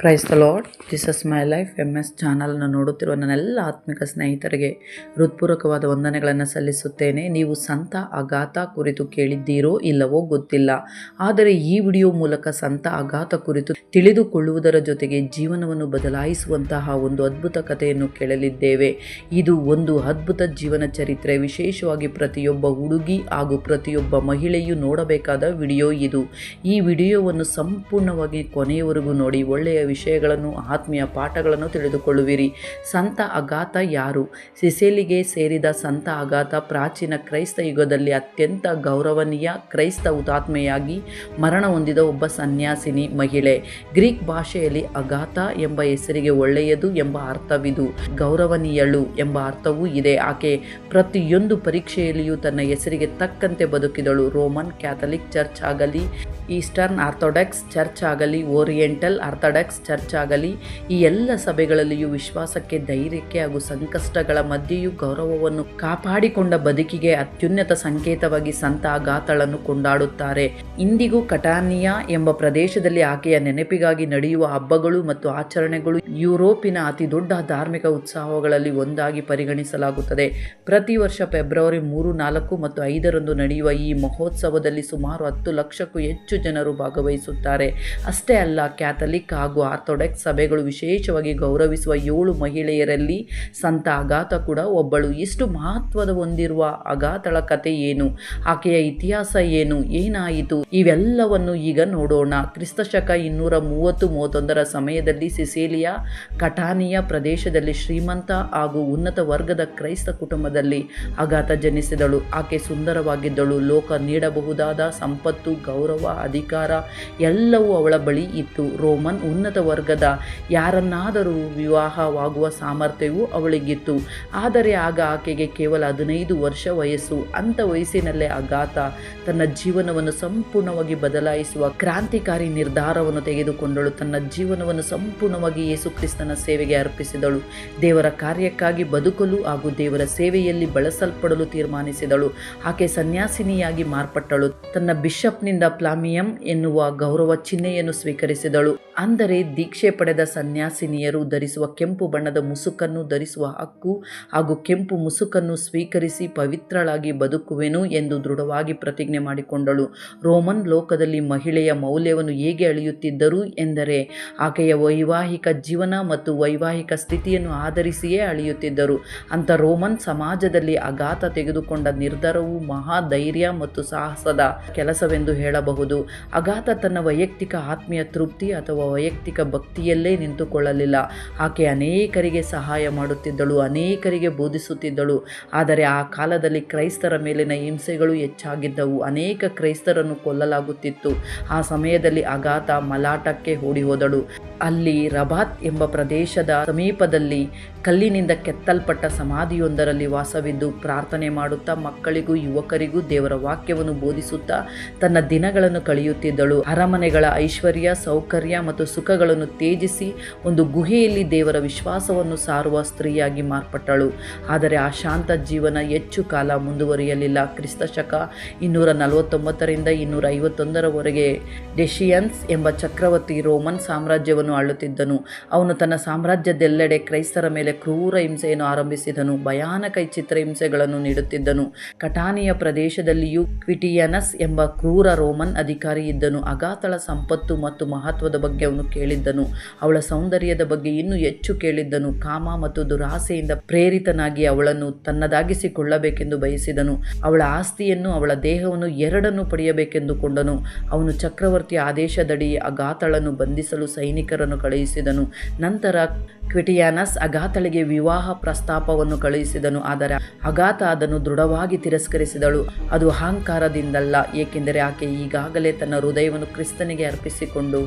Praise the lord, this is my life MS ಚಾನಲ್ನ ನೋಡುತ್ತಿರುವ ನನ್ನೆಲ್ಲ ಆತ್ಮಿಕ ಸ್ನೇಹಿತರಿಗೆ ಹೃತ್ಪೂರ್ವಕವಾದ ವಂದನೆಗಳನ್ನು ಸಲ್ಲಿಸುತ್ತೇನೆ. ನೀವು ಸಂತ ಅಗಾಥ ಕುರಿತು ಕೇಳಿದ್ದೀರೋ ಇಲ್ಲವೋ ಗೊತ್ತಿಲ್ಲ, ಆದರೆ ಈ ವಿಡಿಯೋ ಮೂಲಕ ಸಂತ ಅಗಾಥ ಕುರಿತು ತಿಳಿದುಕೊಳ್ಳುವುದರ ಜೊತೆಗೆ ಜೀವನವನ್ನು ಬದಲಾಯಿಸುವಂತಹ ಒಂದು ಅದ್ಭುತ ಕಥೆಯನ್ನು ಕೇಳಲಿದ್ದೇವೆ. ಇದು ಒಂದು ಅದ್ಭುತ ಜೀವನ ಚರಿತ್ರೆ. ವಿಶೇಷವಾಗಿ ಪ್ರತಿಯೊಬ್ಬ ಹುಡುಗಿ ಹಾಗೂ ಪ್ರತಿಯೊಬ್ಬ ಮಹಿಳೆಯು ನೋಡಬೇಕಾದ ವಿಡಿಯೋ ಇದು. ಈ ವಿಡಿಯೋವನ್ನು ಸಂಪೂರ್ಣವಾಗಿ ಕೊನೆಯವರೆಗೂ ನೋಡಿ ಒಳ್ಳೆಯ ವಿಷಯಗಳನ್ನು, ಆತ್ಮೀಯ ಪಾಠಗಳನ್ನು ತಿಳಿದುಕೊಳ್ಳುವಿರಿ. ಸಂತ ಅಗಾಥ ಯಾರು? ಸಿಸೇಲಿಗೆ ಸೇರಿದ ಸಂತ ಅಗಾಥ ಪ್ರಾಚೀನ ಕ್ರೈಸ್ತ ಯುಗದಲ್ಲಿ ಅತ್ಯಂತ ಗೌರವನೀಯ ಕ್ರೈಸ್ತ ಹುತಾತ್ಮೆಯಾಗಿ ಮರಣ ಹೊಂದಿದ ಒಬ್ಬ ಸನ್ಯಾಸಿನಿ ಮಹಿಳೆ. ಗ್ರೀಕ್ ಭಾಷೆಯಲ್ಲಿ ಅಗಾಥ ಎಂಬ ಹೆಸರಿಗೆ ಒಳ್ಳೆಯದು ಎಂಬ ಅರ್ಥವಿದು, ಗೌರವನೀಯಳು ಎಂಬ ಅರ್ಥವೂ ಇದೆ. ಆಕೆ ಪ್ರತಿಯೊಂದು ಪರೀಕ್ಷೆಯಲ್ಲಿಯೂ ತನ್ನ ಹೆಸರಿಗೆ ತಕ್ಕಂತೆ ಬದುಕಿದಳು. ರೋಮನ್ ಕ್ಯಾಥಲಿಕ್ ಚರ್ಚ್ ಆಗಲಿ, ಈಸ್ಟರ್ನ್ ಆರ್ಥೋಡಾಕ್ಸ್ ಚರ್ಚ್ ಆಗಲಿ, ಓರಿಯೆಂಟಲ್ ಆರ್ಥೋಡಾಕ್ಸ್ ಚರ್ಚ್ ಆಗಲಿ, ಈ ಎಲ್ಲ ಸಭೆಗಳಲ್ಲಿಯೂ ವಿಶ್ವಾಸಕ್ಕೆ, ಧೈರ್ಯಕ್ಕೆ ಹಾಗೂ ಸಂಕಷ್ಟಗಳ ಮಧ್ಯೆಯೂ ಗೌರವವನ್ನು ಕಾಪಾಡಿಕೊಂಡ ಬದುಕಿಗೆ ಅತ್ಯುನ್ನತ ಸಂಕೇತವಾಗಿ ಸಂತ ಅಗಾಥಳನ್ನು ಕೊಂಡಾಡುತ್ತಾರೆ. ಇಂದಿಗೂ ಕಟಾನಿಯಾ ಎಂಬ ಪ್ರದೇಶದಲ್ಲಿ ಆಕೆಯ ನೆನಪಿಗಾಗಿ ನಡೆಯುವ ಹಬ್ಬಗಳು ಮತ್ತು ಆಚರಣೆಗಳು ಯುರೋಪಿನ ಅತಿ ದೊಡ್ಡ ಧಾರ್ಮಿಕ ಉತ್ಸವಗಳಲ್ಲಿ ಒಂದಾಗಿ ಪರಿಗಣಿಸಲಾಗುತ್ತದೆ. ಪ್ರತಿ ವರ್ಷ ಫೆಬ್ರವರಿ 3, 4 ಮತ್ತು 5ರಂದು ನಡೆಯುವ ಈ ಮಹೋತ್ಸವದಲ್ಲಿ ಸುಮಾರು 10 ಲಕ್ಷಕ್ಕೂ ಹೆಚ್ಚು ಜನರು ಭಾಗವಹಿಸುತ್ತಾರೆ. ಅಷ್ಟೇ ಅಲ್ಲ, ಕ್ಯಾಥಲಿಕ್ ಹಾಗೂ ಆರ್ಥೋಡಾಕ್ಸ್ ಸಭೆಗಳು ವಿಶೇಷವಾಗಿ ಗೌರವಿಸುವ 7 ಮಹಿಳೆಯರಲ್ಲಿ ಸಂತ ಅಗಾಥ ಕೂಡ ಒಬ್ಬಳು. ಇಷ್ಟು ಮಹತ್ವದ ಹೊಂದಿರುವ ಅಗಾಥಳ ಕಥೆ ಏನು? ಆಕೆಯ ಇತಿಹಾಸ ಏನು? ಏನಾಯಿತು? ಇವೆಲ್ಲವನ್ನು ಈಗ ನೋಡೋಣ. ಕ್ರಿಸ್ತಶಕ 230-31ರ ಸಮಯದಲ್ಲಿ ಸಿಸೇಲಿಯ ಕಟಾನಿಯಾ ಪ್ರದೇಶದಲ್ಲಿ ಶ್ರೀಮಂತ ಹಾಗೂ ಉನ್ನತ ವರ್ಗದ ಕ್ರೈಸ್ತ ಕುಟುಂಬದಲ್ಲಿ ಅಗಾಥ ಜನಿಸಿದಳು. ಆಕೆ ಸುಂದರವಾಗಿದ್ದಳು. ಲೋಕ ನೀಡಬಹುದಾದ ಸಂಪತ್ತು, ಗೌರವ, ಅಧಿಕಾರ ಎಲ್ಲವೂ ಅವಳ ಬಳಿ ಇತ್ತು. ರೋಮನ್ ಉನ್ನತ ವರ್ಗದ ಯಾರನ್ನಾದರೂ ವಿವಾಹವಾಗುವ ಸಾಮರ್ಥ್ಯವೂ ಅವಳಿಗಿತ್ತು. ಆದರೆ ಆಗ ಆಕೆಗೆ ಕೇವಲ 15 ವರ್ಷ ವಯಸ್ಸು. ಅಂಥ ವಯಸ್ಸಿನಲ್ಲೇ ಅಗಾಥ ತನ್ನ ಜೀವನವನ್ನು ಸಂಪೂರ್ಣವಾಗಿ ಬದಲಾಯಿಸುವ ಕ್ರಾಂತಿಕಾರಿ ನಿರ್ಧಾರವನ್ನು ತೆಗೆದುಕೊಂಡಳು. ತನ್ನ ಜೀವನವನ್ನು ಸಂಪೂರ್ಣವಾಗಿ ಯೇಸು ಕ್ರಿಸ್ತನ ಸೇವೆಗೆ ಅರ್ಪಿಸಿದಳು. ದೇವರ ಕಾರ್ಯಕ್ಕಾಗಿ ಬದುಕಲು ಹಾಗೂ ದೇವರ ಸೇವೆಯಲ್ಲಿ ಬಳಸಲ್ಪಡಲು ತೀರ್ಮಾನಿಸಿದಳು. ಆಕೆ ಸನ್ಯಾಸಿನಿಯಾಗಿ ಮಾರ್ಪಟ್ಟಳು. ತನ್ನ ಬಿಷಪ್ನಿಂದ ಪ್ಲಾಮಿಯಂ ಎನ್ನುವ ಗೌರವ ಚಿಹ್ನೆಯನ್ನು ಸ್ವೀಕರಿಸಿದಳು. ಅಂದರೆ ದೀಕ್ಷೆ ಪಡೆದ ಸನ್ಯಾಸಿನಿಯರು ಧರಿಸುವ ಕೆಂಪು ಬಣ್ಣದ ಮುಸುಕನ್ನು ಧರಿಸುವ ಹಕ್ಕು ಹಾಗೂ ಕೆಂಪು ಮುಸುಕನ್ನು ಸ್ವೀಕರಿಸಿ ಪವಿತ್ರಳಾಗಿ ಬದುಕುವೆನು ಎಂದು ದೃಢವಾಗಿ ಪ್ರತಿಜ್ಞೆ ಮಾಡಿಕೊಂಡಳು. ರೋಮನ್ ಲೋಕದಲ್ಲಿ ಮಹಿಳೆಯ ಮೌಲ್ಯವನ್ನು ಹೇಗೆ ಅಳೆಯುತ್ತಿದ್ದರು ಎಂದರೆ ಆಕೆಯ ವೈವಾಹಿಕ ಜೀವನ ಮತ್ತು ವೈವಾಹಿಕ ಸ್ಥಿತಿಯನ್ನು ಆಧರಿಸಿಯೇ ಅಳೆಯುತ್ತಿದ್ದರು. ಅಂಥ ರೋಮನ್ ಸಮಾಜದಲ್ಲಿ ಅಗಾಥ ತೆಗೆದುಕೊಂಡ ನಿರ್ಧಾರವು ಮಹಾ ಧೈರ್ಯ ಮತ್ತು ಸಾಹಸದ ಕೆಲಸವೆಂದು ಹೇಳಬಹುದು. ಅಗಾಥ ತನ್ನ ವೈಯಕ್ತಿಕ ಆತ್ಮೀಯ ತೃಪ್ತಿ ಅಥವಾ ವೈಯಕ್ತಿಕ ಭಕ್ತಿಯಲ್ಲೇ ನಿಂತುಕೊಳ್ಳಲಿಲ್ಲ. ಆಕೆ ಅನೇಕರಿಗೆ ಸಹಾಯ ಮಾಡುತ್ತಿದ್ದಳು, ಅನೇಕರಿಗೆ ಬೋಧಿಸುತ್ತಿದ್ದಳು. ಆದರೆ ಆ ಕಾಲದಲ್ಲಿ ಕ್ರೈಸ್ತರ ಮೇಲಿನ ಹಿಂಸೆಗಳು ಹೆಚ್ಚಾಗಿದ್ದವು. ಅನೇಕ ಕ್ರೈಸ್ತರನ್ನು ಕೊಲ್ಲಲಾಗುತ್ತಿತ್ತು. ಆ ಸಮಯದಲ್ಲಿ ಅಗಾಥ ಮಲಾಟಕ್ಕೆ ಓಡಿ ಹೋದಳು. ಅಲ್ಲಿ ರಬಾತ್ ಎಂಬ ಪ್ರದೇಶದ ಸಮೀಪದಲ್ಲಿ ಕಲ್ಲಿನಿಂದ ಕೆತ್ತಲ್ಪಟ್ಟ ಸಮಾಧಿಯೊಂದರಲ್ಲಿ ವಾಸವಿದ್ದು ಪ್ರಾರ್ಥನೆ ಮಾಡುತ್ತಾ ಮಕ್ಕಳಿಗೂ ಯುವಕರಿಗೂ ದೇವರ ವಾಕ್ಯವನ್ನು ಬೋಧಿಸುತ್ತಾ ತನ್ನ ದಿನಗಳನ್ನು ಕಳೆಯುತ್ತಿದ್ದಳು. ಅರಮನೆಗಳ ಐಶ್ವರ್ಯ, ಸೌಕರ್ಯ ಮತ್ತು ಸುಖಗಳನ್ನು ತ್ಯಜಿಸಿ ಒಂದು ಗುಹೆಯಲ್ಲಿ ದೇವರ ವಿಶ್ವಾಸವನ್ನು ಸಾರುವ ಸ್ತ್ರೀಯಾಗಿ ಮಾರ್ಪಟ್ಟಳು. ಆದರೆ ಆ ಶಾಂತ ಜೀವನ ಹೆಚ್ಚು ಕಾಲ ಮುಂದುವರಿಯಲಿಲ್ಲ. ಕ್ರಿಸ್ತಶಕ 249ರಿಂದ 251ರವರೆಗೆ ಡೆಶಿಯನ್ಸ್ ಎಂಬ ಚಕ್ರವರ್ತಿ ರೋಮನ್ ಸಾಮ್ರಾಜ್ಯವನ್ನು ಆಳುತ್ತಿದ್ದನು. ಅವನು ತನ್ನ ಸಾಮ್ರಾಜ್ಯದೆಲ್ಲೆಡೆ ಕ್ರೈಸ್ತರ ಮೇಲೆ ಕ್ರೂರ ಹಿಂಸೆಯನ್ನು ಆರಂಭಿಸಿದನು. ಭಯಾನಕ ಚಿತ್ರಹಿಂಸೆಗಳನ್ನು ನೀಡುತ್ತಿದ್ದನು. ಕಟಾನಿಯ ಪ್ರದೇಶದಲ್ಲಿಯೂ ಕ್ವಿಟಿಯನಸ್ ಎಂಬ ಕ್ರೂರ ರೋಮನ್ ಅಧಿಕಾರಿ ಇದ್ದನು. ಅಗಾಥಳ ಸಂಪತ್ತು ಮತ್ತು ಮಹತ್ವದ ಬಗ್ಗೆ ಅವನು ಕೇಳಿದ್ದನು. ಅವಳ ಸೌಂದರ್ಯದ ಬಗ್ಗೆ ಇನ್ನೂ ಹೆಚ್ಚು ಕೇಳಿದ್ದನು. ಕಾಮ ಮತ್ತು ದುರಾಸೆಯಿಂದ ಪ್ರೇರಿತನಾಗಿ ಅವಳನ್ನು ತನ್ನದಾಗಿಸಿಕೊಳ್ಳಬೇಕೆಂದು ಬಯಸಿದನು. ಅವಳ ಆಸ್ತಿಯನ್ನು, ಅವಳ ದೇಹವನ್ನು ಎರಡನ್ನೂ ಪಡೆಯಬೇಕೆಂದುಕೊಂಡನು. ಅವನು ಚಕ್ರವರ್ತಿಯ ಆದೇಶದಡಿ ಅಗಾಥಳನ್ನು ಬಂಧಿಸಲು ಸೈನಿಕರನ್ನು ಕಳುಹಿಸಿದನು. ನಂತರ ಕ್ವಿಟಿಯಾನಸ್ ಅಗಾಥಳಿಗೆ ವಿವಾಹ ಪ್ರಸ್ತಾಪವನ್ನು ಕಳುಹಿಸಿದನು. ಆದರೆ ಅಗಾಥ ಅದನ್ನು ದೃಢವಾಗಿ ತಿರಸ್ಕರಿಸಿದಳು. ಅದು ಅಹಂಕಾರದಿಂದಲ್ಲ, ಏಕೆಂದರೆ ಆಕೆ ಈಗಾಗಲೇ ತನ್ನ ಹೃದಯವನ್ನು ಕ್ರಿಸ್ತನಿಗೆ ಅರ್ಪಿಸಿಕೊಂಡು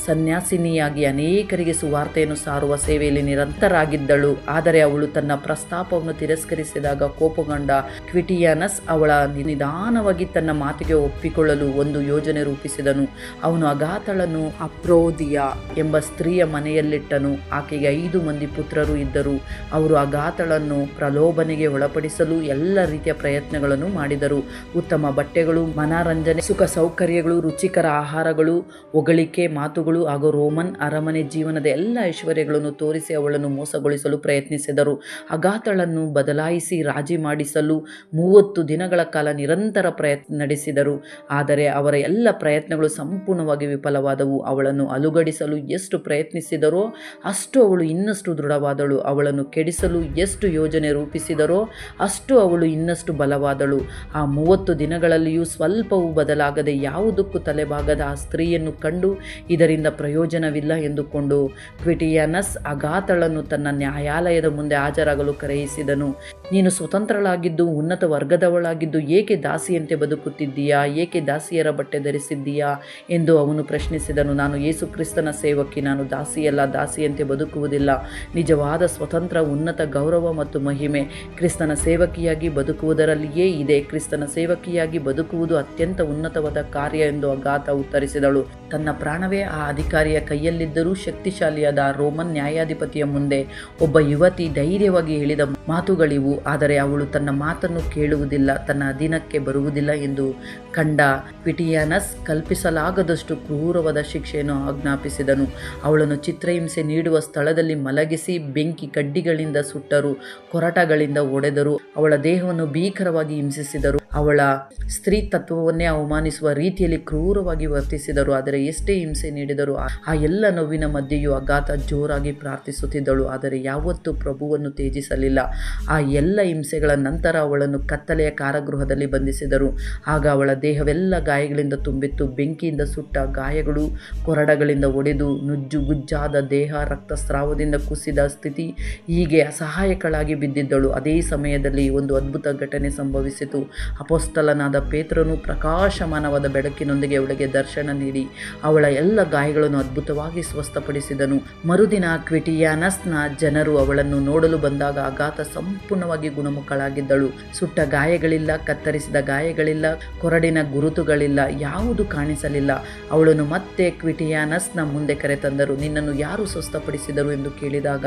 ಸನ್ಯಾಸಿನಿಯಾಗಿ ಅನೇಕರಿಗೆ ಸುವಾರ್ತೆಯನ್ನು ಸಾರುವ ಸೇವೆಯಲ್ಲಿ ನಿರಂತರಾಗಿದ್ದಳು. ಆದರೆ ಅವಳು ತನ್ನ ಪ್ರಸ್ತಾಪವನ್ನು ತಿರಸ್ಕರಿಸಿದಾಗ ಕೋಪಗೊಂಡ ಕ್ವಿಟಿಯಾನಸ್ ಅವಳ ನಿಧಾನವಾಗಿ ತನ್ನ ಮಾತಿಗೆ ಒಪ್ಪಿಕೊಳ್ಳಲು ಒಂದು ಯೋಜನೆ ರೂಪಿಸಿದನು. ಅವನು ಅಗಾಥಳನ್ನು ಅಪ್ರೋದಿಯಾ ಎಂಬ ಸ್ತ್ರೀಯ ಮನೆಯಲ್ಲಿಟ್ಟನು. ಆಕೆಗೆ 5 ಮಂದಿ ಪುತ್ರರು ಇದ್ದರು. ಮಾಡಿದರು. ಅವರು ಅಗಾಥಳನ್ನು ಪ್ರಲೋಭನೆಗೆ ಒಳಪಡಿಸಲು ಎಲ್ಲ ರೀತಿಯ ಪ್ರಯತ್ನಗಳನ್ನು ಮಾಡಿದರು. ಉತ್ತಮ ಬಟ್ಟೆಗಳು, ಮನರಂಜನೆ, ಸುಖ ಸೌಕರ್ಯಗಳು, ರುಚಿಕರ ಆಹಾರಗಳು, ಹೊಗಳಿಕೆ ಮಾತುಗಳು ಹಾಗೂ ರೋಮನ್ ಅರಮನೆ ಜೀವನದ ಎಲ್ಲ ಐಶ್ವರ್ಯಗಳನ್ನು ತೋರಿಸಿ ಅವಳನ್ನು ಮೋಸಗೊಳಿಸಲು ಪ್ರಯತ್ನಿಸಿದರು. ಅಗಾಥಳನ್ನು ಬದಲಾಯಿಸಿ ರಾಜಿ ಮಾಡಿಸಲು 30 ದಿನಗಳ ಕಾಲ ನಿರಂತರ ಪ್ರಯತ್ನ ನಡೆಸಿದರು. ಆದರೆ ಅವರ ಎಲ್ಲ ಪ್ರಯತ್ನಗಳು ಸಂಪೂರ್ಣವಾಗಿ ವಿಫಲವಾದವು. ಅವಳನ್ನು ಅಲುಗಡಿಸಲು ಎಷ್ಟು ಪ್ರಯತ್ನಿಸಿದರೋ ಅಷ್ಟು ಅವಳು ಇನ್ನಷ್ಟು ದೃಢವಾದಳು. ಅವಳನ್ನು ಕೆಡಿಸಲು ಎಷ್ಟು ಯೋಜನೆ ರೂಪಿಸಿದರೋ ಅಷ್ಟು ಅವಳು ಇನ್ನಷ್ಟು ಬಲವಾದಳು. ಆ 30 ದಿನಗಳಲ್ಲಿಯೂ ಸ್ವಲ್ಪವೂ ಬದಲಾಗದೆ ಯಾವುದಕ್ಕೂ ತಲೆಬಾಗದ ಆ ಸ್ತ್ರೀಯನ್ನು ಕಂಡು ಇದರಿಂದ ಪ್ರಯೋಜನವಿಲ್ಲ ಎಂದುಕೊಂಡು ಕ್ವಿಟಿಯಾನಸ್ ಅಗಾಥಳನ್ನು ತನ್ನ ನ್ಯಾಯಾಲಯದ ಮುಂದೆ ಹಾಜರಾಗಲು ಕರೆಯಿಸಿದನು. ನೀನು ಸ್ವತಂತ್ರಳಾಗಿದ್ದು ಉನ್ನತ ವರ್ಗದವಳಾಗಿದ್ದು ಏಕೆ ದಾಸಿಯಂತೆ ಬದುಕುತ್ತಿದ್ದೀಯಾ? ಏಕೆ ದಾಸಿಯರ ಬಟ್ಟೆ ಧರಿಸಿದ್ದೀಯಾ ಎಂದು ಅವನು ಪ್ರಶ್ನಿಸಿದನು. ನಾನು ಯೇಸು ಕ್ರಿಸ್ತನ ಸೇವಕಿ, ನಾನು ದಾಸಿಯಲ್ಲ, ದಾಸಿಯಂತೆ ಬದುಕುವುದಿಲ್ಲ. ನಿಜವಾದ ಸ್ವತಂತ್ರ, ಉನ್ನತ ಗೌರವ ಮತ್ತು ಮಹಿಮೆ ಕ್ರಿಸ್ತನ ಸೇವಕಿಯಾಗಿ ಬದುಕುವುದರಲ್ಲಿಯೇ ಇದೆ. ಕ್ರಿಸ್ತನ ಸೇವಕಿಯಾಗಿ ಬದುಕುವುದು ಅತ್ಯಂತ ಉನ್ನತವಾದ ಕಾರ್ಯ ಎಂದು ಅಗಾಥ ಉತ್ತರಿಸಿದಳು. ತನ್ನ ಪ್ರಾಣವೇ ಆ ಅಧಿಕಾರಿಯ ಕೈಯಲ್ಲಿದ್ದರೂ ಶಕ್ತಿಶಾಲಿಯಾದ ರೋಮನ್ ನ್ಯಾಯಾಧಿಪತಿಯ ಮುಂದೆ ಒಬ್ಬ ಯುವತಿ ಧೈರ್ಯವಾಗಿ ಹೇಳಿದ ಮಾತುಗಳಿವು. ಆದರೆ ಅವಳು ತನ್ನ ಮಾತನ್ನು ಕೇಳುವುದಿಲ್ಲ, ತನ್ನ ಅಧೀನಕ್ಕೆ ಬರುವುದಿಲ್ಲ ಎಂದು ಕಂಡ ಕ್ವಿಟಿಯಾನಸ್ ಕಲ್ಪಿಸಲಾಗದಷ್ಟು ಕ್ರೂರವಾದ ಶಿಕ್ಷೆಯನ್ನು ಆಜ್ಞಾಪಿಸಿದನು. ಅವಳನ್ನು ಚಿತ್ರಹಿಂಸೆ ನೀಡುವ ಸ್ಥಳದಲ್ಲಿ ಮಲಗಿಸಿ ಬೆಂಕಿ ಕಡ್ಡಿಗಳಿಂದ ಸುಟ್ಟರು, ಕೊರಟಗಳಿಂದ ಒಡೆದರು, ಅವಳ ದೇಹವನ್ನು ಭೀಕರವಾಗಿ ಹಿಂಸಿಸಿದರು, ಅವಳ ಸ್ತ್ರೀ ತತ್ವವನ್ನೇ ಅವಮಾನಿಸುವ ರೀತಿಯಲ್ಲಿ ಕ್ರೂರವಾಗಿ ವರ್ತಿಸಿದರು. ಆದರೆ ಎಷ್ಟೇ ಹಿಂಸೆ ನೀಡಿದರೂ ಆ ಎಲ್ಲ ನೋವಿನ ಮಧ್ಯೆಯೂ ಅಗಾಥ ಜೋರಾಗಿ ಪ್ರಾರ್ಥಿಸುತ್ತಿದ್ದಳು, ಆದರೆ ಯಾವತ್ತೂ ಪ್ರಭುವನ್ನು ತ್ಯಜಿಸಲಿಲ್ಲ. ಆ ಎಲ್ಲ ಹಿಂಸೆಗಳ ನಂತರ ಅವಳನ್ನು ಕತ್ತಲೆಯ ಕಾರಾಗೃಹದಲ್ಲಿ ಬಂಧಿಸಿದರು. ಆಗ ಅವಳ ದೇಹವೆಲ್ಲ ಗಾಯಗಳಿಂದ ತುಂಬಿತ್ತು. ಬೆಂಕಿಯಿಂದ ಸುಟ್ಟ ಗಾಯಗಳು, ಕೊರಡಗಳಿಂದ ಒಡೆದು ನುಜ್ಜುಗುಜ್ಜಾದ ದೇಹ, ರಕ್ತಸ್ರಾವದಿಂದ ಕುಸಿದ ಸ್ಥಿತಿ, ಹೀಗೆ ಅಸಹಾಯಕಳಾಗಿ ಬಿದ್ದಿದ್ದಳು. ಅದೇ ಸಮಯದಲ್ಲಿ ಒಂದು ಅದ್ಭುತ ಘಟನೆ ಸಂಭವಿಸಿತು. ಅಪೊಸ್ತಲನಾದ ಪೇತ್ರನು ಪ್ರಕಾಶಮಾನವಾದ ಬೆಳಕಿನೊಂದಿಗೆ ಅವಳಿಗೆ ದರ್ಶನ ನೀಡಿ ಅವಳ ಎಲ್ಲ ಗಾಯಗಳನ್ನು ಅದ್ಭುತವಾಗಿ ಸ್ವಸ್ಥಪಡಿಸಿದನು. ಮರುದಿನ ಕ್ವಿಟಿಯಾನಸ್ನ ಜನರು ಅವಳನ್ನು ನೋಡಲು ಬಂದಾಗ ಅಗಾಥ ಸಂಪೂರ್ಣವಾಗಿ ಗುಣಮುಖಳಾಗಿದ್ದಳು. ಸುಟ್ಟ ಗಾಯಗಳಿಲ್ಲ, ಕತ್ತರಿಸಿದ ಗಾಯಗಳಿಲ್ಲ, ಕೊರಡಿನ ಗುರುತುಗಳಿಲ್ಲ, ಯಾವುದು ಕಾಣಿಸಲಿಲ್ಲ. ಅವಳನ್ನು ಮತ್ತೆ ಕ್ವಿಟಿಯಾನಸ್ನ ಮುಂದೆ ಕರೆತಂದರು. ನಿನ್ನನ್ನು ಯಾರು ಸ್ವಸ್ಥಪಡಿಸಿದರು ಎಂದು ಕೇಳಿದಾಗ,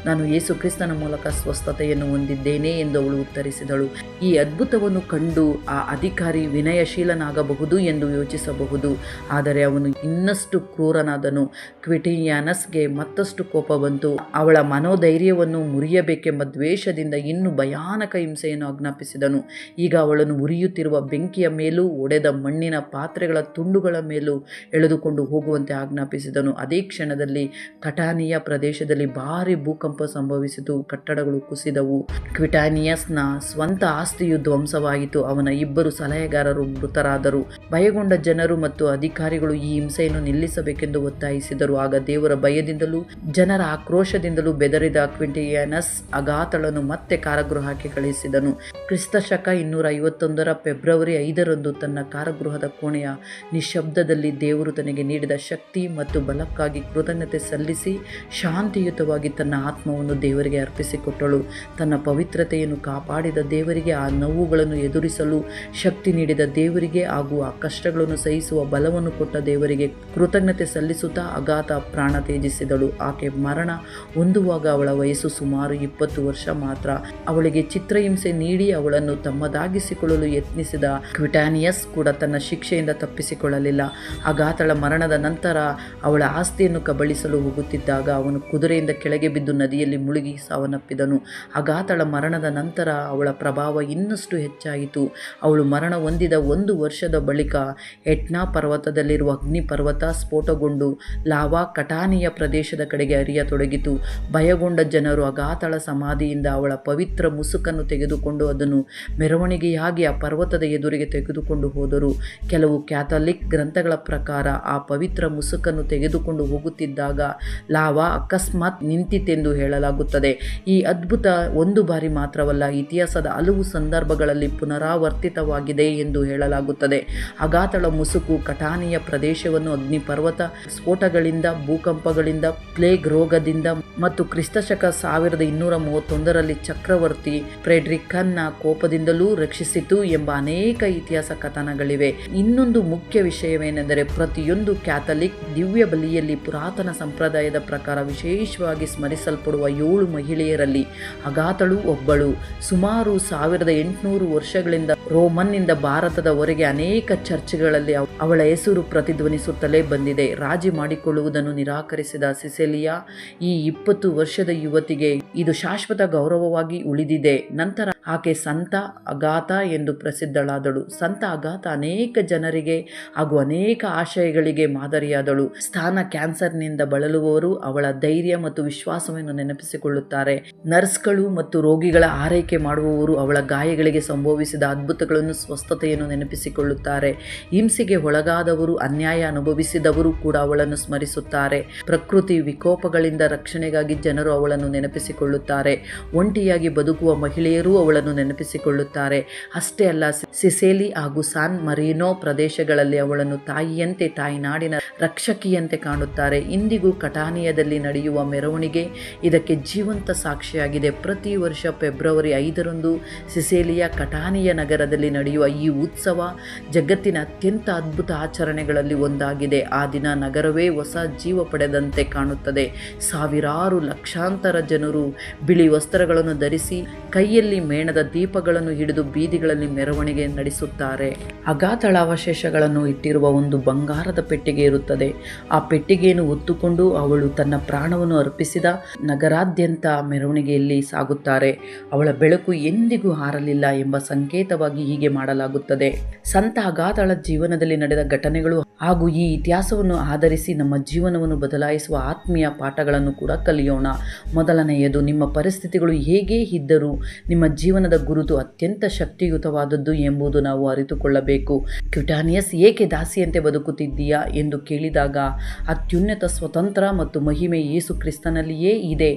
ನಾನು ಯೇಸು ಕ್ರಿಸ್ತನ ಮೂಲಕ ಸ್ವಸ್ಥತೆಯನ್ನು ಹೊಂದಿದ್ದೇನೆ ಎಂದು ಅವಳು ಉತ್ತರಿಸಿದಳು. ಈ ಅದ್ಭುತವನ್ನು ಕಂಡು ಆ ಅಧಿಕಾರಿ ವಿನಯಶೀಲನಾಗಬಹುದು ಎಂದು ಯೋಚಿಸಬಹುದು, ಆದರೆ ಅವನು ಇನ್ನಷ್ಟು ಕ್ರೂರನಾದನು. ಕ್ವಿಟಿಯಾನಸ್ಗೆ ಮತ್ತಷ್ಟು ಕೋಪ ಬಂತು. ಅವಳ ಮನೋಧೈರ್ಯವನ್ನು ಮುರಿಯಬೇಕೆಂಬ ದ್ವೇಷದಿಂದ ಇನ್ನೂ ಭಯಾನಕ ಹಿಂಸೆಯನ್ನು ಆಜ್ಞಾಪಿಸಿದನು. ಈಗ ಅವಳನ್ನು ಉರಿಯುತ್ತಿರುವ ಬೆಂಕಿಯ ಮೇಲೂ ಒಡೆದ ಮಣ್ಣಿನ ಪಾತ್ರೆಗಳ ತುಂಡುಗಳ ಮೇಲೂ ಎಳೆದುಕೊಂಡು ಹೋಗುವಂತೆ ಆಜ್ಞಾಪಿಸಿದನು. ಅದೇ ಕ್ಷಣದಲ್ಲಿ ಕಟಾನಿಯ ಪ್ರದೇಶದಲ್ಲಿ ಭಾರಿ ಭೂಕಂಪ ಸಂಭವಿಸಿತು. ಕಟ್ಟಡಗಳು ಕುಸಿದವು. ಕ್ವಿಟಾನಿಯಸ್ನ ಸ್ವಂತ ಆಸ್ತಿಯು ಧ್ವಂಸವಾಯಿತು. ಅವನ 2 ಸಲಹೆಗಾರರು ಮೃತರಾದರು. ಭಯಗೊಂಡ ಜನರು ಮತ್ತು ಅಧಿಕಾರಿಗಳು ಈ ಹಿಂಸೆಯನ್ನು ನಿಲ್ಲಿಸಬೇಕೆಂದು ಒತ್ತಾಯಿಸಿದರು. ಆಗ ದೇವರ ಭಯದಿಂದಲೂ ಜನರ ಆಕ್ರೋಶದಿಂದಲೂ ಬೆದರಿದ ಕ್ವಿಟಿಯಾನಸ್ ಅಗಾಥಳನ್ನು ಮತ್ತೆ ಕಾರಾಗೃಹಕ್ಕೆ ಕಳುಹಿಸಿದನು. ಕ್ರಿಸ್ತಶಕ 251 ಫೆಬ್ರವರಿ 5 ತನ್ನ ಕಾರಾಗೃಹದ ಕೋಣೆಯ ನಿಶ್ಶಬ್ದದಲ್ಲಿ ದೇವರು ತನಗೆ ನೀಡಿದ ಶಕ್ತಿ ಮತ್ತು ಬಲಕ್ಕಾಗಿ ಕೃತಜ್ಞತೆ ಸಲ್ಲಿಸಿ ಶಾಂತಿಯುತವಾಗಿ ತನ್ನ ಆತ್ಮವನ್ನು ದೇವರಿಗೆ ಅರ್ಪಿಸಿಕೊಟ್ಟಳು. ತನ್ನ ಪವಿತ್ರತೆಯನ್ನು ಕಾಪಾಡಿದ ದೇವರಿಗೆ, ಆ ನೋವುಗಳನ್ನು ಎದುರಿಸಲು ಶಕ್ತಿ ನೀಡಿದ ದೇವರಿಗೆ ಹಾಗೂ ಆ ಕಷ್ಟಗಳನ್ನು ಸಹಿಸುವ ಬಲವನ್ನು ಕೊಟ್ಟ ದೇವರಿಗೆ ಕೃತಜ್ಞತೆ ಸಲ್ಲಿಸುತ್ತಾ ಅಗಾಥ ಪ್ರಾಣ ತ್ಯಜಿಸಿದಳು. ಆಕೆ ಮರಣ ಹೊಂದುವಾಗ ಅವಳ ವಯಸ್ಸು ಸುಮಾರು 20 ವರ್ಷ ಮಾತ್ರ. ಅವಳಿಗೆ ಚಿತ್ರಹಿಂಸೆ ನೀಡಿ ಅವಳನ್ನು ತಮ್ಮದಾಗಿಸಿಕೊಳ್ಳಲು ಯತ್ನಿಸಿದ ಕ್ವಿಟಾನಿಯಸ್ ಕೂಡ ತನ್ನ ಶಿಕ್ಷೆಯಿಂದ ತಪ್ಪಿಸಿಕೊಳ್ಳಲಿಲ್ಲ. ಅಗಾಥಳ ಮರಣದ ನಂತರ ಅವಳ ಆಸ್ತಿಯನ್ನು ಕಬಳಿಸಲು ಹೋಗುತ್ತಿದ್ದಾಗ ಅವನು ಕುದುರೆಯಿಂದ ಕೆಳಗೆ ಬಿದ್ದು ನದಿಯಲ್ಲಿ ಮುಳುಗಿ ಸಾವನ್ನಪ್ಪಿದನು. ಅಗಾಥಳ ಮರಣದ ನಂತರ ಅವಳ ಪ್ರಭಾವ ಇನ್ನಷ್ಟು ಹೆಚ್ಚಾಯಿತು. ಅವಳು ಮರಣ ಹೊಂದಿದ 1 ವರ್ಷದ ಬಳಿಕ ಎಟ್ನಾ ಪರ್ವತದಲ್ಲಿರುವ ಅಗ್ನಿ ಪರ್ವತ ಸ್ಫೋಟಗೊಂಡು ಲಾವಾ ಕಟಾನಿಯ ಪ್ರದೇಶದ ಕಡೆಗೆ ಹರಿಯತೊಡಗಿತು. ಭಯಗೊಂಡ ಜನರು ಅಗಾಥಳ ಸಮಾಧಿಯಿಂದ ಅವಳ ಪವಿತ್ರ ಮುಸುಕನ್ನು ತೆಗೆದುಕೊಂಡು ಅದನ್ನು ಮೆರವಣಿಗೆಯಾಗಿ ಆ ಪರ್ವತದ ಎದುರಿಗೆ ತೆಗೆದುಕೊಂಡು ಹೋದರು. ಕೆಲವು ಕ್ಯಾಥಲಿಕ್ ಗ್ರಂಥಗಳ ಪ್ರಕಾರ ಆ ಪವಿತ್ರ ಮುಸುಕನ್ನು ತೆಗೆದುಕೊಂಡು ಹೋಗುತ್ತಿದ್ದಾಗ ಲಾವಾ ಅಕಸ್ಮಾತ್ ನಿಂತಿತೆಂದು ಹೇಳಲಾಗುತ್ತದೆ. ಈ ಅದ್ಭುತ ಒಂದು ಬಾರಿ ಮಾತ್ರವಲ್ಲ, ಇತಿಹಾಸದ ಹಲವು ಸಂದರ್ಭಗಳಲ್ಲಿ ಪುನರಾವರ್ತಿತವಾಗಿದೆ ಎಂದು ಹೇಳಲಾಗುತ್ತದೆ. ಅಗಾಥಳ ಮುಸುಕು ಕಟಾನಿಯ ಪ್ರದೇಶವನ್ನು ಅಗ್ನಿಪರ್ವತ ಸ್ಫೋಟಗಳಿಂದ, ಭೂಕಂಪಗಳಿಂದ, ಪ್ಲೇಗ್ ರೋಗದಿಂದ ಮತ್ತು ಕ್ರಿಸ್ತಶಕ 1231 ಚಕ್ರವರ್ತಿ ಫ್ರೆಡ್ರಿಕನ್ನ ಕೋಪದಿಂದಲೂ ರಕ್ಷಿಸಿತು ಎಂಬ ಅನೇಕ ಇತಿಹಾಸ ಕಥನಗಳಿವೆ. ಇನ್ನೊಂದು ಮುಖ್ಯ ವಿಷಯವೇನೆಂದರೆ, ಪ್ರತಿಯೊಂದು ಕ್ಯಾಥಲಿಕ್ ದಿವ್ಯ ಬಲಿಯಲ್ಲಿ ಪುರಾತನ ಸಂಪ್ರದಾಯದ ಪ್ರಕಾರ ವಿಶೇಷವಾಗಿ ಸ್ಮರಿಸಲ್ಪಡುವ ಬರುವ 7 ಮಹಿಳೆಯರಲ್ಲಿ ಅಗಾಥಳು ಒಬ್ಬಳು. ಸುಮಾರು 1800 ವರ್ಷಗಳಿಂದ ರೋಮನ್ನಿಂದ ಭಾರತದವರೆಗೆ ಅನೇಕ ಚರ್ಚ್ಗಳಲ್ಲಿ ಅವಳ ಹೆಸರು ಪ್ರತಿಧ್ವನಿಸುತ್ತಲೇ ಬಂದಿದೆ. ರಾಜಿ ಮಾಡಿಕೊಳ್ಳುವುದನ್ನು ನಿರಾಕರಿಸಿದ ಸಿಸೇಲಿಯಾ ಈ 20 ವರ್ಷದ ಯುವತಿಗೆ ಇದು ಶಾಶ್ವತ ಗೌರವವಾಗಿ ಉಳಿದಿದೆ. ನಂತರ ಆಕೆ ಸಂತ ಅಗಾಥ ಎಂದು ಪ್ರಸಿದ್ಧಳಾದಳು. ಸಂತ ಅಗಾಥ ಅನೇಕ ಜನರಿಗೆ ಹಾಗೂ ಅನೇಕ ಆಶಯಗಳಿಗೆ ಮಾದರಿಯಾದಳು. ಸ್ಥಾನ ಕ್ಯಾನ್ಸರ್ನಿಂದ ಬಳಲುವವರು ಅವಳ ಧೈರ್ಯ ಮತ್ತು ವಿಶ್ವಾಸವನ್ನು ನೆನಪಿಸಿಕೊಳ್ಳುತ್ತಾರೆ. ನರ್ಸ್ಗಳು ಮತ್ತು ರೋಗಿಗಳ ಆರೈಕೆ ಮಾಡುವವರು ಅವಳ ಗಾಯಗಳಿಗೆ ಸಂಭವಿಸಿದ ಅದ್ಭುತಗಳನ್ನು, ಸ್ವಸ್ಥತೆಯನ್ನು ನೆನಪಿಸಿಕೊಳ್ಳುತ್ತಾರೆ. ಹಿಂಸೆಗೆ ಒಳಗಾದವರು, ಅನ್ಯಾಯ ಅನುಭವಿಸಿದವರು ಕೂಡ ಅವಳನ್ನು ಸ್ಮರಿಸುತ್ತಾರೆ. ಪ್ರಕೃತಿ ವಿಕೋಪಗಳಿಂದ ರಕ್ಷಣೆಗಾಗಿ ಜನರು ಅವಳನ್ನು ನೆನಪಿಸಿಕೊಳ್ಳುತ್ತಾರೆ. ಒಂಟಿಯಾಗಿ ಬದುಕುವ ಮಹಿಳೆಯರು ಅವಳನ್ನು ನೆನಪಿಸಿಕೊಳ್ಳುತ್ತಾರೆ. ಅಷ್ಟೇ ಅಲ್ಲ, ಸಿಸೇಲಿ ಹಾಗೂ ಸಾನ್ ಮರೀನೋ ಪ್ರದೇಶಗಳಲ್ಲಿ ಅವಳನ್ನು ತಾಯಿಯಂತೆ, ತಾಯಿನಾಡಿನ ರಕ್ಷಕಿಯಂತೆ ಕಾಣುತ್ತಾರೆ. ಇಂದಿಗೂ ಕಟಾನಿಯಾದಲ್ಲಿ ನಡೆಯುವ ಮೆರವಣಿಗೆ ಇದಕ್ಕೆ ಜೀವಂತ ಸಾಕ್ಷಿಯಾಗಿದೆ. ಪ್ರತಿ ವರ್ಷ ಫೆಬ್ರವರಿ 5ರಂದು ಸಿಸೇಲಿಯ ಕಟಾನಿಯ ನಗರದಲ್ಲಿ ನಡೆಯುವ ಈ ಉತ್ಸವ ಜಗತ್ತಿನ ಅತ್ಯಂತ ಅದ್ಭುತ ಆಚರಣೆಗಳಲ್ಲಿ ಒಂದಾಗಿದೆ. ಆ ದಿನ ನಗರವೇ ಹೊಸ ಜೀವ ಪಡೆದಂತೆ ಕಾಣುತ್ತದೆ. ಸಾವಿರಾರು ಲಕ್ಷಾಂತರ ಜನರು ಬಿಳಿ ವಸ್ತ್ರಗಳನ್ನು ಧರಿಸಿ ಕೈಯಲ್ಲಿ ಮೇಣದ ದೀಪಗಳನ್ನು ಹಿಡಿದು ಬೀದಿಗಳಲ್ಲಿ ಮೆರವಣಿಗೆ ನಡೆಸುತ್ತಾರೆ. ಅಗಾಥಳ ಅವಶೇಷಗಳನ್ನು ಇಟ್ಟಿರುವ ಒಂದು ಬಂಗಾರದ ಪೆಟ್ಟಿಗೆ ಇರುತ್ತದೆ. ಆ ಪೆಟ್ಟಿಗೆಯನ್ನು ಹೊತ್ತುಕೊಂಡು ಅವಳು ತನ್ನ ಪ್ರಾಣವನ್ನು ಅರ್ಪಿಸಿದ ನಗರಾದ್ಯಂತ ಮೆರವಣಿಗೆಯಲ್ಲಿ ಸಾಗುತ್ತಾರೆ. ಅವಳ ಬೆಳಕು ಎಂದಿಗೂ ಹಾರಲಿಲ್ಲ ಎಂಬ ಸಂಕೇತವಾಗಿ ಹೀಗೆ ಮಾಡಲಾಗುತ್ತದೆ. ಸಂತ ಅಗಾಥಳ ಜೀವನದಲ್ಲಿ ನಡೆದ ಘಟನೆಗಳು ಹಾಗೂ ಈ ಇತಿಹಾಸವನ್ನು ಆಧರಿಸಿ ನಮ್ಮ ಜೀವನವನ್ನು ಬದಲಾಯಿಸುವ ಆತ್ಮೀಯ ಪಾಠಗಳನ್ನು ಕೂಡ ಕಲಿಯೋಣ. ಮೊದಲನೆಯದು, ನಿಮ್ಮ ಪರಿಸ್ಥಿತಿಗಳು ಹೇಗೇ ಇದ್ದರೂ ನಿಮ್ಮ ಜೀವನದ ಗುರುತು ಅತ್ಯಂತ ಶಕ್ತಿಯುತವಾದದ್ದು ಎಂಬುದು ನಾವು ಅರಿತುಕೊಳ್ಳಬೇಕು. ಕ್ವಿಟಾನಿಯಸ್ ಏಕೆ ದಾಸಿಯಂತೆ ಬದುಕುತ್ತಿದ್ದೀಯಾ ಎಂದು ಕೇಳಿದಾಗ, ಅತ್ಯುನ್ನತ ಸ್ವತಂತ್ರ ಮತ್ತು ಮಹಿಮೆ ಯೇಸು ಕ್ರಿಸ್ತನಲ್ಲಿಯೇ ಇದೆ,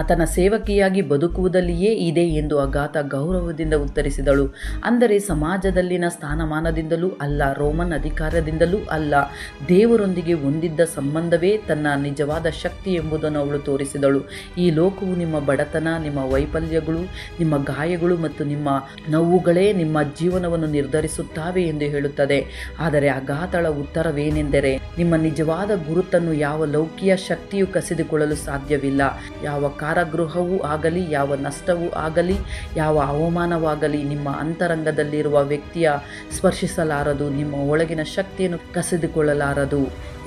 ಆತನ ಸೇವಕಿಯಾಗಿ ಬದುಕುವುದಲ್ಲಿಯೇ ಇದೆ ಎಂದು ಅಗಾಥ ಗೌರವದಿಂದ ಉತ್ತರಿಸಿದಳು. ಅಂದರೆ ಸಮಾಜದಲ್ಲಿನ ಸ್ಥಾನಮಾನದಿಂದಲೂ ಅಲ್ಲ, ರೋಮನ್ ಅಧಿಕಾರದಿಂದಲೂ ಅಲ್ಲ, ದೇವರೊಂದಿಗೆ ಹೊಂದಿದ್ದ ಸಂಬಂಧವೇ ತನ್ನ ನಿಜವಾದ ಶಕ್ತಿ ಎಂಬುದನ್ನು ಅವಳು ತೋರಿಸಿದಳು. ಈ ಲೋಕವು ನಿಮ್ಮ ಬಡತನ, ನಿಮ್ಮ ವೈಫಲ್ಯಗಳು, ನಿಮ್ಮ ಗಾಯಗಳು ಮತ್ತು ನಿಮ್ಮ ನೋವುಗಳೇ ನಿಮ್ಮ ಜೀವನವನ್ನು ನಿರ್ಧರಿಸುತ್ತವೆ ಎಂದು ಹೇಳುತ್ತದೆ. ಆದರೆ ಅಗಾಥಳ ಉತ್ತರವೇನೆಂದರೆ, ನಿಮ್ಮ ನಿಜವಾದ ಗುರುತನ್ನು ಯಾವ ಲೌಕಿಕ ಶಕ್ತಿಯು ಕಸಿದುಕೊಳ್ಳಲು ಸಾಧ್ಯವಿಲ್ಲ. ಯಾವ ಕಾರಾಗೃಹವೂ ಆಗಲಿ, ಯಾವ ನಷ್ಟವೂ ಆಗಲಿ, ಯಾವ ಅವಮಾನವಾಗಲಿ ನಿಮ್ಮ ಅಂತರಂಗದಲ್ಲಿರುವ ವ್ಯಕ್ತಿಯ ಸ್ಪರ್ಶಿಸಲಾರದು, ನಿಮ್ಮ ಒಳಗಿನ ಶಕ್ತಿಯನ್ನು ಕಸಿದುಕೊಳ್ಳಲಾರದು.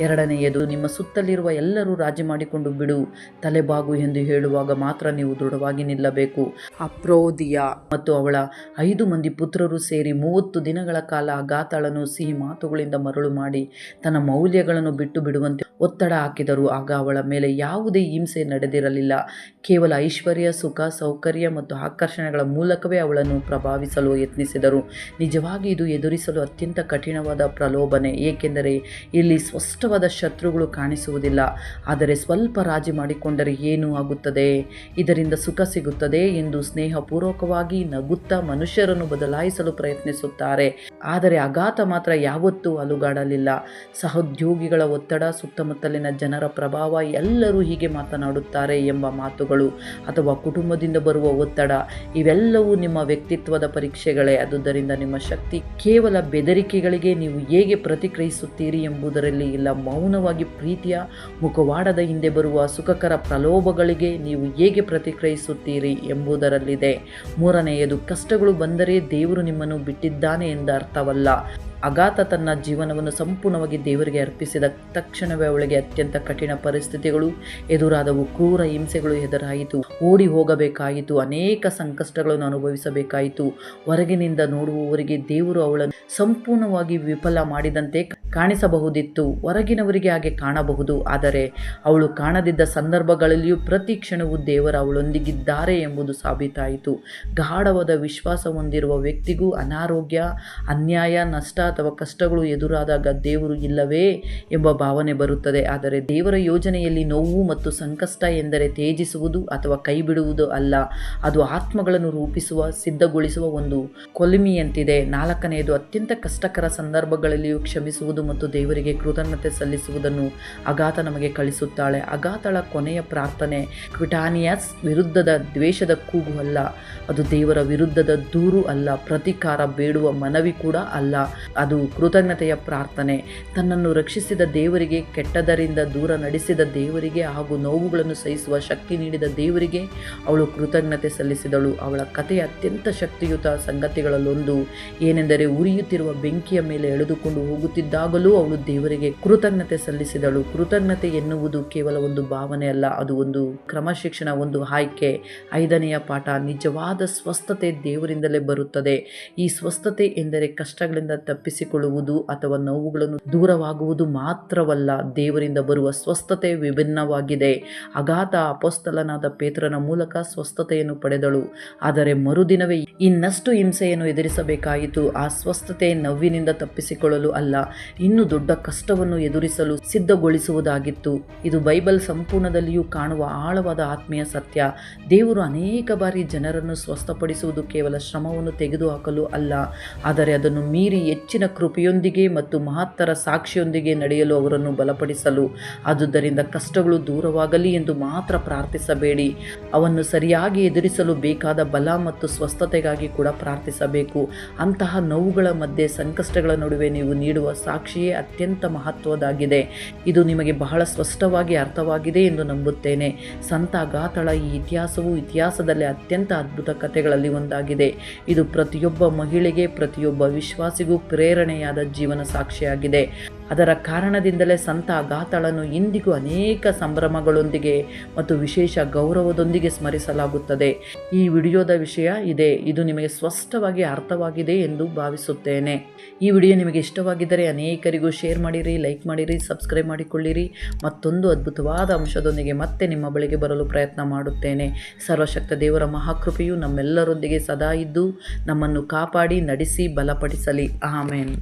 ಎರಡನೆಯದು, ನಿಮ್ಮ ಸುತ್ತಲಿರುವ ಎಲ್ಲರೂ ರಾಜಿ ಮಾಡಿಕೊಂಡು ಬಿಡು, ತಲೆಬಾಗು ಎಂದು ಹೇಳುವಾಗ ಮಾತ್ರ ನೀವು ದೃಢವಾಗಿ ನಿಲ್ಲಬೇಕು. ಅಪ್ರೋದಿಯಾ ಮತ್ತು ಅವಳ 5 ಮಂದಿ ಪುತ್ರರು ಸೇರಿ 30 ದಿನಗಳ ಕಾಲ ಅಗಾಥಳನ್ನು ಸಿಹಿ ಮಾತುಗಳಿಂದ ಮರಳು ಮಾಡಿ ತನ್ನ ಮೌಲ್ಯಗಳನ್ನು ಬಿಟ್ಟು ಬಿಡುವಂತೆ ಒತ್ತಡ ಹಾಕಿದರು. ಆಗ ಅವಳ ಮೇಲೆ ಯಾವುದೇ ಹಿಂಸೆ ನಡೆದಿರಲಿಲ್ಲ. ಕೇವಲ ಐಶ್ವರ್ಯ, ಸುಖ, ಸೌಕರ್ಯ ಮತ್ತು ಆಕರ್ಷಣೆಗಳ ಮೂಲಕವೇ ಅವಳನ್ನು ಪ್ರಭಾವಿಸಲು ಯತ್ನಿಸಿದರು. ನಿಜವಾಗಿ ಇದು ಎದುರಿಸಲು ಅತ್ಯಂತ ಕಠಿಣವಾದ ಪ್ರಲೋಭನೆ, ಏಕೆಂದರೆ ಇಲ್ಲಿ ಸ್ಪಷ್ಟವಾದ ಶತ್ರುಗಳು ಕಾಣಿಸುವುದಿಲ್ಲ. ಆದರೆ ಸ್ವಲ್ಪ ರಾಜಿ ಮಾಡಿಕೊಂಡರೆ ಏನೂ ಆಗುತ್ತದೆ, ಇದರಿಂದ ಸುಖ ಸಿಗುತ್ತದೆ ಎಂದು ಸ್ನೇಹಪೂರ್ವಕವಾಗಿ ನಗುತ್ತಾ ಮನುಷ್ಯರನ್ನು ಬದಲಾಯಿಸಲು ಪ್ರಯತ್ನಿಸುತ್ತಾರೆ. ಆದರೆ ಅಗಾಥ ಮಾತ್ರ ಯಾವತ್ತೂ ಅಲುಗಾಡಲಿಲ್ಲ. ಸಹೋದ್ಯೋಗಿಗಳ ಒತ್ತಡ, ಸುತ್ತಮುತ್ತಲಿನ ಜನರ ಪ್ರಭಾವ, ಎಲ್ಲರೂ ಹೀಗೆ ಮಾತನಾಡುತ್ತಾರೆ ಎಂಬ ಮಾತುಗಳು ಅಥವಾ ಕುಟುಂಬದಿಂದ ಬರುವ ಒತ್ತಡ, ಇವೆಲ್ಲವೂ ನಿಮ್ಮ ವ್ಯಕ್ತಿತ್ವದ ಪರೀಕ್ಷೆಗಳೇ. ಆದುದರಿಂದ ನಿಮ್ಮ ಶಕ್ತಿ ಕೇವಲ ಬೆದರಿಕೆಗಳಿಗೆ ನೀವು ಹೇಗೆ ಪ್ರತಿಕ್ರಿಯಿಸುತ್ತೀರಿ ಎಂಬುದರಲ್ಲಿ ಇಲ್ಲ, ಮೌನವಾಗಿ ಪ್ರೀತಿಯ ಮುಖವಾಡದ ಹಿಂದೆ ಬರುವ ಸುಖಕರ ಪ್ರಲೋಭಗಳಿಗೆ ನೀವು ಹೇಗೆ ಪ್ರತಿಕ್ರಿಯಿಸುತ್ತೀರಿ ಎಂಬುದರಲ್ಲಿದೆ. ಮೂರನೆಯದು, ಕಷ್ಟಗಳು ಬಂದರೆ ದೇವರು ನಿಮ್ಮನ್ನು ಬಿಟ್ಟಿದ್ದಾನೆ ಎಂದ ಅರ್ಥವಲ್ಲ. ಅಗಾಥ ತನ್ನ ಜೀವನವನ್ನು ಸಂಪೂರ್ಣವಾಗಿ ದೇವರಿಗೆ ಅರ್ಪಿಸಿದ ತಕ್ಷಣವೇ ಅವಳಿಗೆ ಅತ್ಯಂತ ಕಠಿಣ ಪರಿಸ್ಥಿತಿಗಳು ಎದುರಾದವು. ಕ್ರೂರ ಹಿಂಸೆಗಳು ಎದುರಾಯಿತು, ಓಡಿ ಹೋಗಬೇಕಾಯಿತು, ಅನೇಕ ಸಂಕಷ್ಟಗಳನ್ನು ಅನುಭವಿಸಬೇಕಾಯಿತು. ಹೊರಗಿನಿಂದ ನೋಡುವವರಿಗೆ ದೇವರು ಅವಳನ್ನು ಸಂಪೂರ್ಣವಾಗಿ ವಿಫಲ ಮಾಡಿದಂತೆ ಕಾಣಿಸಬಹುದಿತ್ತು, ಹೊರಗಿನವರಿಗೆ ಹಾಗೆ ಕಾಣಬಹುದು. ಆದರೆ ಅವಳು ಕಾಣದಿದ್ದ ಸಂದರ್ಭಗಳಲ್ಲಿಯೂ ಪ್ರತಿ ಕ್ಷಣವೂ ದೇವರು ಅವಳೊಂದಿಗಿದ್ದಾರೆ ಎಂಬುದು ಸಾಬೀತಾಯಿತು. ಗಾಢವಾದ ವಿಶ್ವಾಸ ಹೊಂದಿರುವ ವ್ಯಕ್ತಿಗೂ ಅನಾರೋಗ್ಯ, ಅನ್ಯಾಯ, ನಷ್ಟ ಅಥವಾ ಕಷ್ಟಗಳು ಎದುರಾದಾಗ ದೇವರು ಇಲ್ಲವೇ ಎಂಬ ಭಾವನೆ ಬರುತ್ತದೆ. ಆದರೆ ದೇವರ ಯೋಜನೆಯಲ್ಲಿ ನೋವು ಮತ್ತು ಸಂಕಷ್ಟ ಎಂದರೆ ತ್ಯಜಿಸುವುದು ಅಥವಾ ಕೈಬಿಡುವುದು ಅಲ್ಲ, ಅದು ಆತ್ಮಗಳನ್ನು ರೂಪಿಸುವ, ಸಿದ್ಧಗೊಳಿಸುವ ಒಂದು ಕೊಲಿಮಿಯಂತಿದೆ. ನಾಲ್ಕನೆಯದು, ಅತ್ಯಂತ ಕಷ್ಟಕರ ಸಂದರ್ಭಗಳಲ್ಲಿಯೂ ಕ್ಷಮಿಸುವುದು ಮಾಡುವುದು ಮತ್ತು ದೇವರಿಗೆ ಕೃತಜ್ಞತೆ ಸಲ್ಲಿಸುವುದನ್ನು ಅಗಾತ ನಮಗೆ ಕಲಿಸುತ್ತಾಳೆ. ಅಗಾತಳ ಕೊನೆಯ ಪ್ರಾರ್ಥನೆ ಕ್ವಿಟಾನಿಯಸ್ ವಿರುದ್ಧದ ದ್ವೇಷದ ಕೂಗು ಅಲ್ಲ, ಅದು ದೇವರ ವಿರುದ್ಧದ ದೂರು ಅಲ್ಲ, ಪ್ರತೀಕಾರ ಬೇಡುವ ಮನವಿ ಕೂಡ ಅಲ್ಲ, ಅದು ಕೃತಜ್ಞತೆಯ ಪ್ರಾರ್ಥನೆ. ತನ್ನನ್ನು ರಕ್ಷಿಸಿದ ದೇವರಿಗೆ, ಕೆಟ್ಟದರಿಂದ ದೂರ ನಡೆಸಿದ ದೇವರಿಗೆ ಹಾಗೂ ನೋವುಗಳನ್ನು ಸಹಿಸುವ ಶಕ್ತಿ ನೀಡಿದ ದೇವರಿಗೆ ಅವಳು ಕೃತಜ್ಞತೆ ಸಲ್ಲಿಸಿದಳು. ಅವಳ ಕಥೆಯ ಅತ್ಯಂತ ಶಕ್ತಿಯುತ ಸಂಗತಿಗಳಲ್ಲೊಂದು ಏನೆಂದರೆ, ಉರಿಯುತ್ತಿರುವ ಬೆಂಕಿಯ ಮೇಲೆ ಎಳೆದುಕೊಂಡು ಹೋಗುತ್ತಿದ್ದಾಗಲೂ ಅವಳು ದೇವರಿಗೆ ಕೃತಜ್ಞತೆ ಸಲ್ಲಿಸಿದಳು. ಕೃತಜ್ಞತೆ ಎನ್ನುವುದು ಕೇವಲ ಒಂದು ಭಾವನೆ ಅಲ್ಲ, ಅದು ಒಂದು ಕ್ರಮಶಿಕ್ಷಣ, ಒಂದು ಆಯ್ಕೆ. 5ನೆಯ ಪಾಠ, ನಿಜವಾದ ಸ್ವಸ್ಥತೆ ದೇವರಿಂದಲೇ ಬರುತ್ತದೆ. ಈ ಸ್ವಸ್ಥತೆ ಎಂದರೆ ಕಷ್ಟಗಳಿಂದ ತಪ್ಪಿಸಿಕೊಳ್ಳುವುದು ಅಥವಾ ನೋವುಗಳನ್ನು ದೂರವಾಗುವುದು ಮಾತ್ರವಲ್ಲ. ದೇವರಿಂದ ಬರುವ ಸ್ವಸ್ಥತೆ ವಿಭಿನ್ನವಾಗಿದೆ. ಅಗಾತ ಅಪೊಸ್ತಲನಾದ ಪೇತ್ರನ ಮೂಲಕ ಸ್ವಸ್ಥತೆಯನ್ನು ಪಡೆದಳು, ಆದರೆ ಮರುದಿನವೇ ಇನ್ನಷ್ಟು ಹಿಂಸೆಯನ್ನು ಎದುರಿಸಬೇಕಾಯಿತು. ಆ ಸ್ವಸ್ಥತೆ ನೋವಿನಿಂದ ತಪ್ಪಿಸಿಕೊಳ್ಳಲು ಅಲ್ಲ, ಇನ್ನೂ ದೊಡ್ಡ ಕಷ್ಟವನ್ನು ಎದುರಿಸಲು ಸಿದ್ಧಗೊಳಿಸುವುದಾಗಿತ್ತು. ಇದು ಬೈಬಲ್ ಸಂಪೂರ್ಣದಲ್ಲಿಯೂ ಕಾಣುವ ಆಳವಾದ ಆತ್ಮೀಯ ಸತ್ಯ. ದೇವರು ಅನೇಕ ಬಾರಿ ಜನರನ್ನು ಸ್ವಸ್ಥಪಡಿಸುವುದು ಕೇವಲ ಶ್ರಮವನ್ನು ತೆಗೆದುಹಾಕಲು ಅಲ್ಲ, ಆದರೆ ಅದನ್ನು ಮೀರಿ ಹೆಚ್ಚಿನ ಕೃಪೆಯೊಂದಿಗೆ ಮತ್ತು ಮಹತ್ತರ ಸಾಕ್ಷಿಯೊಂದಿಗೆ ನಡೆಯಲು ಅವರನ್ನು ಬಲಪಡಿಸಲು. ಆದುದರಿಂದ ಕಷ್ಟಗಳು ದೂರವಾಗಲಿ ಎಂದು ಮಾತ್ರ ಪ್ರಾರ್ಥಿಸಬೇಡಿ, ಅವನ್ನು ಸರಿಯಾಗಿ ಎದುರಿಸಲು ಬೇಕಾದ ಬಲ ಮತ್ತು ಸ್ವಸ್ಥತೆಗಾಗಿ ಕೂಡ ಪ್ರಾರ್ಥಿಸಬೇಕು. ಅಂತಹ ನೋವುಗಳ ಮಧ್ಯೆ, ಸಂಕಷ್ಟಗಳ ನಡುವೆ ನೀವು ನೀಡುವ ಸಾಕ್ಷಿಯೇ ಅತ್ಯಂತ ಮಹತ್ವದಾಗಿದೆ. ಇದು ನಿಮಗೆ ಬಹಳ ಸ್ಪಷ್ಟವಾಗಿ ಅರ್ಥವಾಗಿದೆ ಎಂದು ನಂಬುತ್ತೇನೆ. ಸಂತ ಅಗಾತಳ ಈ ಇತಿಹಾಸವು ಇತಿಹಾಸದಲ್ಲಿ ಅತ್ಯಂತ ಅದ್ಭುತ ಕಥೆಗಳಲ್ಲಿ ಒಂದಾಗಿದೆ. ಇದು ಪ್ರತಿಯೊಬ್ಬ ಮಹಿಳೆಗೆ, ಪ್ರತಿಯೊಬ್ಬ ವಿಶ್ವಾಸಿಗೂ ಪ್ರೇರಣೆಯಾದ ಜೀವನ ಸಾಕ್ಷಿಯಾಗಿದೆ. ಅದರ ಕಾರಣದಿಂದಲೇ ಸಂತ ಅಗಾತಳನ್ನು ಇಂದಿಗೂ ಅನೇಕ ಸಂಭ್ರಮಗಳೊಂದಿಗೆ ಮತ್ತು ವಿಶೇಷ ಗೌರವದೊಂದಿಗೆ ಸ್ಮರಿಸಲಾಗುತ್ತದೆ. ಈ ವಿಡಿಯೋದ ವಿಷಯ ಇದೆ. ಇದು ನಿಮಗೆ ಸ್ಪಷ್ಟವಾಗಿ ಅರ್ಥವಾಗಿದೆ ಎಂದು ಭಾವಿಸುತ್ತೇನೆ. ಈ ವಿಡಿಯೋ ನಿಮಗೆ ಇಷ್ಟವಾಗಿದ್ದರೆ ಅನೇಕರಿಗೂ ಶೇರ್ ಮಾಡಿರಿ, ಲೈಕ್ ಮಾಡಿರಿ, ಸಬ್ಸ್ಕ್ರೈಬ್ ಮಾಡಿಕೊಳ್ಳಿರಿ. ಮತ್ತೊಂದು ಅದ್ಭುತವಾದ ಅಂಶದೊಂದಿಗೆ ಮತ್ತೆ ನಿಮ್ಮ ಬಳಿಗೆ ಬರಲು ಪ್ರಯತ್ನ ಮಾಡುತ್ತೇನೆ. ಸರ್ವಶಕ್ತ ದೇವರ ಮಹಾಕೃಪೆಯು ನಮ್ಮೆಲ್ಲರೊಂದಿಗೆ ಸದಾ ಇದ್ದು ನಮ್ಮನ್ನು ಕಾಪಾಡಿ ನಡೆಸಿ ಬಲಪಡಿಸಲಿ. ಆಮೆನ್.